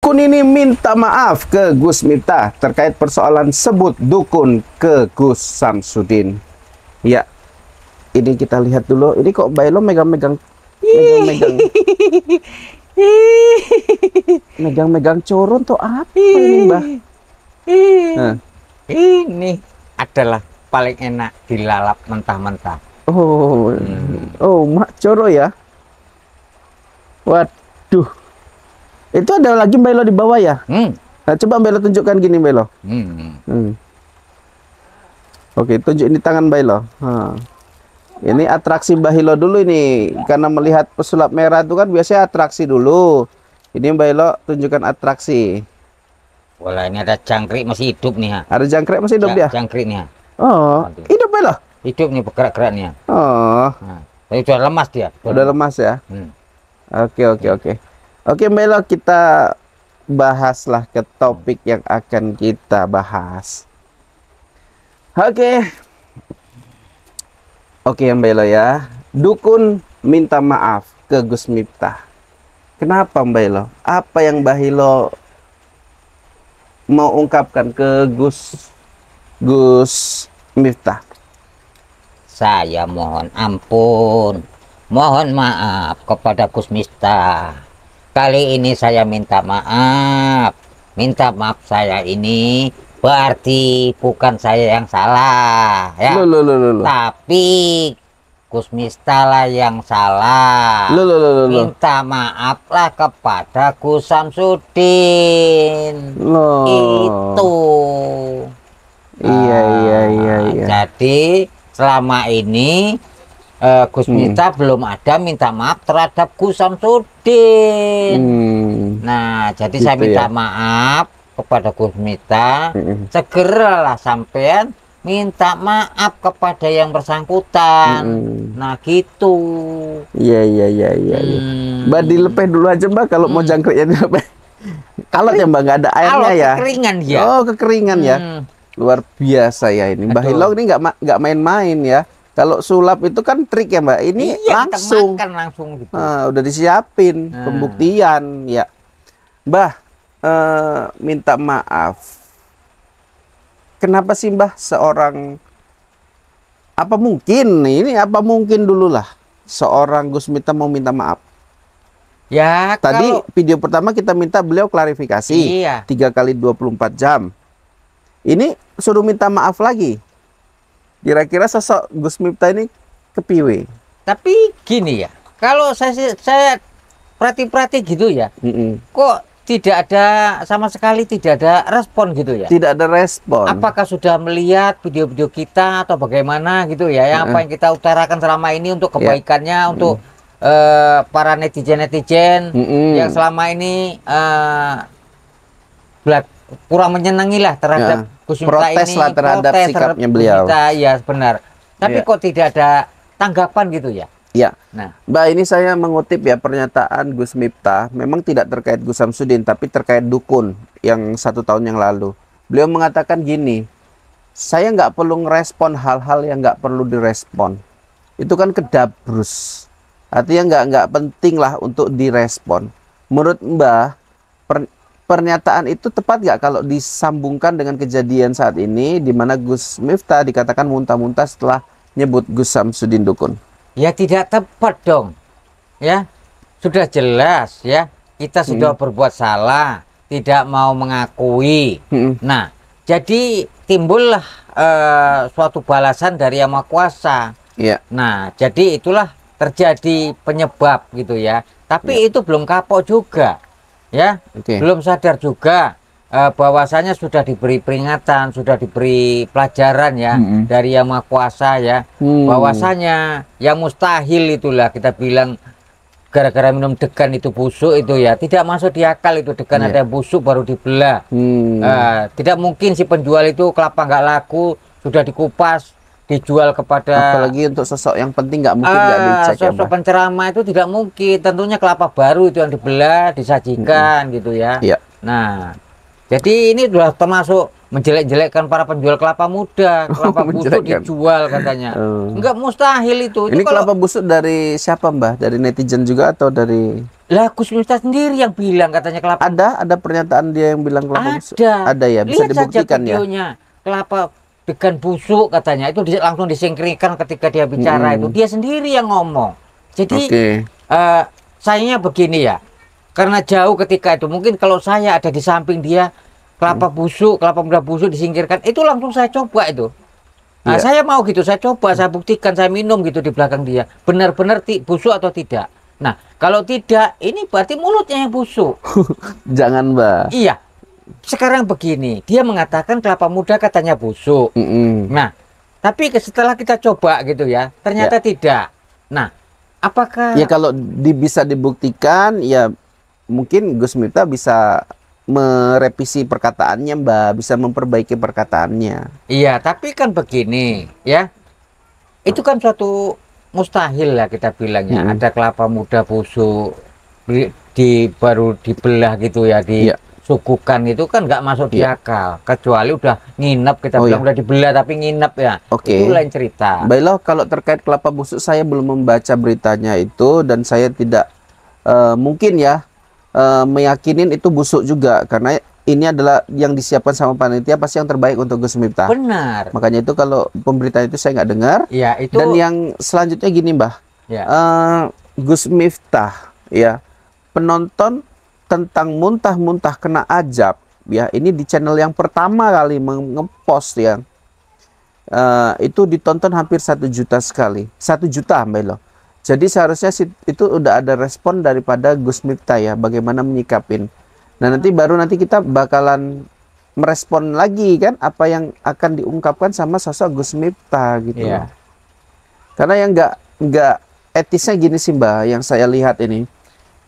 Dukun ini minta maaf ke Gus Miftah terkait persoalan sebut dukun ke Gus Samsudin. Ya, ini kita lihat dulu. Ini kok Mbak Elo megang-megang megang corong tuh apa ini, Mbak? Nah. Ini adalah paling enak dilalap mentah-mentah. Oh, mak coro ya. Waduh. Itu ada lagi Mbak Elo di bawah ya? Nah, coba Mbak Elo tunjukkan gini, Mbak Elo. Oke, tunjuk ini tangan Mbak Elo. Ini atraksi Mbak Elo dulu ini. Karena melihat pesulap merah itu kan biasanya atraksi dulu. Ini Mbak Elo tunjukkan atraksi. Wala, ini ada jangkrik masih hidup nih, ha. Ada jangkrik masih hidup dia? Jangkrik nih, ha. Oh, hidup Mbak Elo? Hidup nih, bergerak-gerak nih, ha. Oh. Nah, tapi udah lemas dia. Udah lemas ya? Oke. Oke Mbak Elo, kita bahaslah ke topik yang akan kita bahas. Oke Mbak Elo ya. Dukun minta maaf ke Gus Miftah. Kenapa Mbak Elo? Apa yang Mbak Elo mau ungkapkan ke Gus Miftah? Saya mohon ampun, mohon maaf kepada Gus Miftah. Kali ini saya minta maaf. Minta maaf saya ini berarti bukan saya yang salah, ya. Tapi Gus Miftah lah yang salah. Minta maaflah kepada Gus Samsudin. Itu. Iya. Jadi selama ini Gus Miftah belum ada minta maaf terhadap Gus Samsudin. Nah, jadi gitu saya minta maaf kepada Gus Miftah. Segeralah sampean minta maaf kepada yang bersangkutan. Nah, gitu. Iya. Mbak dilepeh dulu aja Mbak kalau mau jangkriknya dilepeh. Kalau ya Mbak nggak ada airnya ya. Kekeringan ya. Oh, kekeringan ya. Luar biasa ya ini. Mbak Elo ini nggak main-main ya. Kalau sulap itu kan trik ya Mbak. Ini langsung. Makan langsung gitu. Udah disiapin pembuktian ya. Mbah, minta maaf. Kenapa sih Mbah seorang, apa mungkin dulu lah seorang Gus Miftah mau minta maaf? Ya, tadi video pertama kita minta beliau klarifikasi. 3 kali 24 jam. Ini suruh minta maaf lagi. Kira-kira sosok Gus Miftah ini kepiwe? Tapi gini ya, kalau saya perhati gitu ya, kok tidak ada sama sekali, tidak ada respon gitu ya? Tidak ada respon. Apakah sudah melihat video-video kita atau bagaimana gitu ya? Yang apa yang kita utarakan selama ini untuk kebaikannya, untuk para netizen yang selama ini kurang menyenangi lah terhadap Gus Miftah protes ini, lah terhadap sikapnya beliau. Ya benar. Tapi kok tidak ada tanggapan gitu ya? Ya. Nah, Mbak, ini saya mengutip ya pernyataan Gus Miftah. Memang tidak terkait Gus Samsudin, tapi terkait dukun yang 1 tahun yang lalu. Beliau mengatakan gini, saya nggak perlu ngerespon hal-hal yang nggak perlu direspon. Itu kan kedabrus. Artinya nggak penting lah untuk direspon. Menurut Mbak, pernyataan itu tepat nggak kalau disambungkan dengan kejadian saat ini di mana Gus Miftah dikatakan muntah-muntah setelah nyebut Gus Samsudin dukun? Ya tidak tepat dong. Ya, sudah jelas ya, kita sudah berbuat salah, tidak mau mengakui. Nah, jadi timbullah suatu balasan dari Yang Maha Kuasa. Nah, jadi itulah terjadi penyebab gitu ya. Tapi itu belum kapok juga. Ya, belum sadar juga bahwasanya sudah diberi peringatan, sudah diberi pelajaran ya dari Yang Maha Kuasa ya, bahwasanya yang mustahil itulah kita bilang gara-gara minum degan itu busuk itu ya, tidak masuk di akal itu degan ada yang busuk baru dibelah. Tidak mungkin si penjual itu kelapa nggak laku sudah dikupas dijual kepada, apalagi untuk sosok yang penting nggak mungkin nggak dicek ya, sosok penceramah itu tidak mungkin, tentunya kelapa baru itu yang dibelah disajikan gitu ya. Nah, Jadi ini sudah termasuk menjelek-jelekkan para penjual kelapa muda. Kelapa busuk menjelekkan. dijual katanya. Enggak mustahil itu. Ini Kalau kelapa busuk dari siapa, Mbah? Dari netizen juga atau dari... lah Gus Miftah sendiri yang bilang katanya kelapa. Ada pernyataan dia yang bilang kelapa busuk? Ada. Ada ya, bisa Lihat saja dibuktikan ya? videonya. Kelapa degan busuk katanya itu langsung disingkirkan ketika dia bicara itu. Dia sendiri yang ngomong. Jadi sayangnya begini ya. Karena jauh ketika itu, mungkin kalau saya ada di samping dia, kelapa busuk, kelapa muda busuk disingkirkan, itu langsung saya coba itu. Nah, saya mau gitu, saya coba, saya buktikan, saya minum gitu di belakang dia. Benar-benar busuk atau tidak. Nah, kalau tidak, ini berarti mulutnya yang busuk. Jangan, Mbak. Iya. Sekarang begini, dia mengatakan kelapa muda katanya busuk. Nah, tapi setelah kita coba gitu ya, ternyata tidak. Nah, apakah... Ya kalau bisa dibuktikan, ya mungkin Gus Miftah bisa merevisi perkataannya, Mbak, bisa memperbaiki perkataannya. Iya, tapi kan begini, ya. Itu kan suatu mustahil lah kita bilangnya. Ada kelapa muda busuk baru dibelah gitu ya, disuguhkan itu kan nggak masuk di akal. Kecuali udah nginep, kita bilang udah dibelah tapi nginep ya. Itu lain cerita. Baiklah, kalau terkait kelapa busuk saya belum membaca beritanya itu dan saya tidak mungkin ya meyakinin itu busuk juga, karena ini adalah yang disiapkan sama panitia pasti yang terbaik untuk Gus Miftah. Benar. Makanya itu kalau pemberitaan itu saya nggak dengar. Ya, itu. Dan yang selanjutnya gini, Mbah. Gus Miftah ya, penonton tentang muntah-muntah kena ajab ya, ini di channel yang pertama kali ngepost ya. Itu ditonton hampir 1 juta sekali. 1 juta, Mbak Elo. Jadi seharusnya itu udah ada respon daripada Gus Miftah ya, bagaimana menyikapin. Nah nanti kita bakalan merespon lagi kan apa yang akan diungkapkan sama sosok Gus Miftah gitu. Karena yang nggak etisnya gini sih, Mbak, yang saya lihat ini.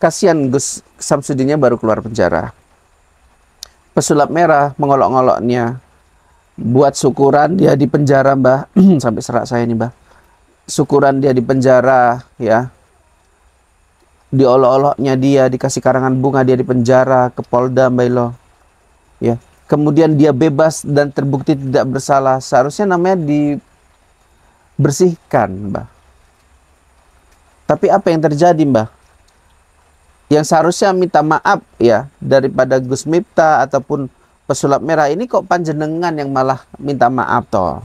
Kasihan Gus Samsudinnya baru keluar penjara. Pesulap merah mengolok-ngoloknya. Buat syukuran dia di penjara, Mbak. Sampai serak saya nih, Mbak. Syukuran dia di penjara ya, diolok-oloknya dia, dikasih karangan bunga dia di penjara ke Polda, Mbak Elo ya, kemudian dia bebas dan terbukti tidak bersalah, seharusnya namanya dibersihkan, Mbak. Tapi apa yang terjadi, Mbak? Yang seharusnya minta maaf ya daripada Gus Miftah ataupun pesulap merah ini, kok panjenengan yang malah minta maaf toh?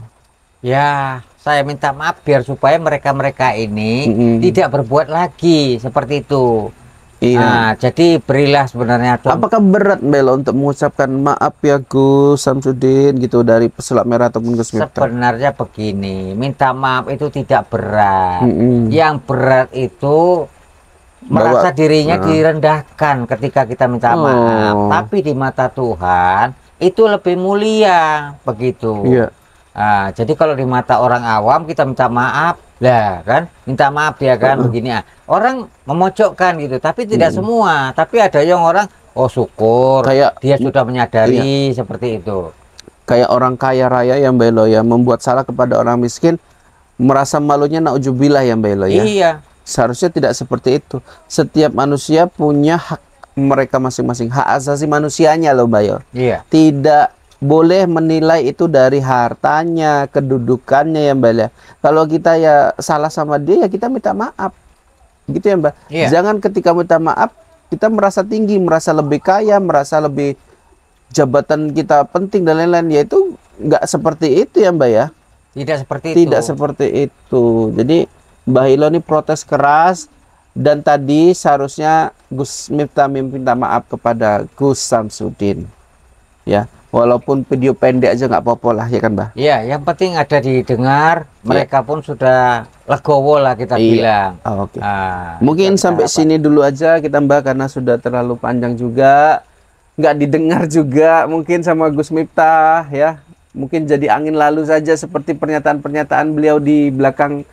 Ya, saya minta maaf biar supaya mereka-mereka ini tidak berbuat lagi seperti itu. Nah, jadi berilah sebenarnya. Apakah berat, Bel, untuk mengucapkan maaf ya Gus Samsudin gitu dari pesulap merah ataupun Gus Miftah? Sebenarnya begini, minta maaf itu tidak berat. Yang berat itu merasa dirinya direndahkan ketika kita minta maaf. Tapi di mata Tuhan itu lebih mulia begitu. Nah, jadi kalau di mata orang awam kita minta maaf lah kan, minta maaf dia kan begini ya. Orang memojokkan gitu, tapi tidak semua. Tapi ada yang orang syukur kayak dia sudah menyadari seperti itu. Kayak orang kaya raya yang belo ya, membuat salah kepada orang miskin, merasa malunya naujubillah yang belo ya. Iya. Seharusnya tidak seperti itu. Setiap manusia punya hak mereka masing-masing, hak asasi manusianya loh, Bayo. Iya. Tidak boleh menilai itu dari hartanya, kedudukannya ya, Mbak ya. Kalau kita ya salah sama dia ya kita minta maaf. Gitu ya, Mbak. Jangan ketika minta maaf kita merasa tinggi, merasa lebih kaya, merasa lebih jabatan kita penting dan lain-lain. Ya itu nggak seperti itu ya, Mbak ya. Tidak seperti itu. Tidak seperti itu. Jadi Mbak Hilo ini protes keras, dan tadi seharusnya Gus Miftah minta maaf kepada Gus Samsudin. Ya. Walaupun video pendek aja nggak apa-apa lah ya kan, Mbak? Iya, yang penting ada didengar, mereka pun sudah legowo lah kita bilang. Mungkin sampai sini dulu aja kita, Mbak, karena sudah terlalu panjang juga, nggak didengar juga mungkin sama Gus Miftah ya. Mungkin jadi angin lalu saja seperti pernyataan-pernyataan beliau di belakang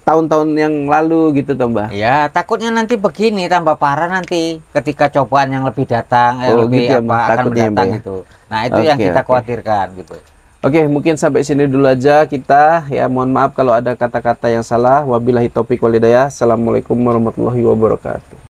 tahun-tahun yang lalu gitu toh, Mbak. Ya, takutnya nanti begini tambah parah nanti ketika cobaan yang lebih datang lebih gitu ya, akan mendatang ya, gitu. Nah, itu yang kita khawatirkan gitu. Oke, mungkin sampai sini dulu aja kita ya. Mohon maaf kalau ada kata-kata yang salah. Wabillahi taufik wal hidayah. Assalamualaikum warahmatullahi wabarakatuh.